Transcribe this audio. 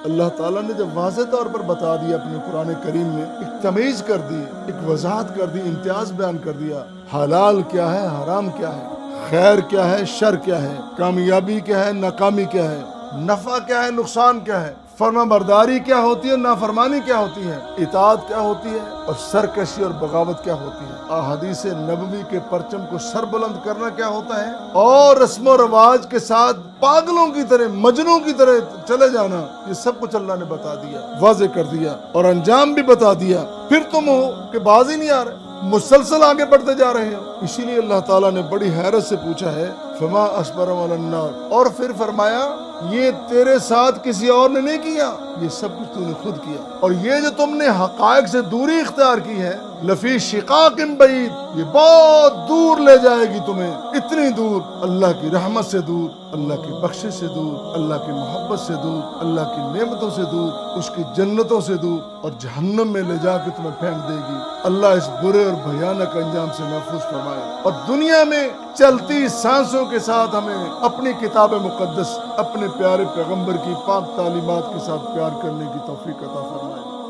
اللہ تعالیٰ نے جب واضح طور پر بتا دیا اپنے قرآن کریم میں، ایک تمیز کر دی، ایک وضاحت کر دی، امتیاز بیان کر دیا، حلال کیا ہے، حرام کیا ہے، خیر کیا ہے، شر کیا ہے، کامیابی کیا ہے، ناکامی کیا ہے، نفع کیا ہے، نقصان کیا ہے، فرما برداری کیا ہوتی ہے، نافرمانی کیا ہوتی ہے، اطاعت کیا ہوتی ہے، اور سرکشی اور بغاوت کیا ہوتی ہے، احادیث نبوی کے پرچم کو سر بلند کرنا کیا ہوتا ہے، اور رسم و رواج کے ساتھ پاگلوں کی طرح، مجنوں کی طرح چلے جانا، یہ سب کچھ اللہ نے بتا دیا، واضح کر دیا، اور انجام بھی بتا دیا۔ پھر تم ہو کہ باز ہی نہیں آ رہے، مسلسل آگے بڑھتے جا رہے ہو۔ اسی لیے اللہ تعالیٰ نے بڑی حیرت سے پوچھا ہے، فما اصبرهم علی النار، اور پھر فرمایا یہ تیرے ساتھ کسی اور نے نہیں کیا، یہ سب کچھ تو نے خود کیا، اور یہ جو تم نے حقائق سے دوری اختیار کی ہے، لفی شقاق بعید، یہ بہت دور لے جائے گی تمہیں، اتنی دور، اللہ کی رحمت سے دور، اللہ کی بخشش سے دور، اللہ کی محبت سے دور، اللہ کی نعمتوں سے دور، اس کی جنتوں سے دور، اور جہنم میں لے جا کے تمہیں پھینک دے گی۔ اللہ اس برے اور بھیانک انجام سے محفوظ فرمائے، اور دنیا میں چلتی سانسوں کے ساتھ ہمیں اپنی کتاب مقدس، اپنے پیارے پیغمبر کی پاک تعلیمات کے ساتھ پیار کرنے کی توفیق عطا فرمائے۔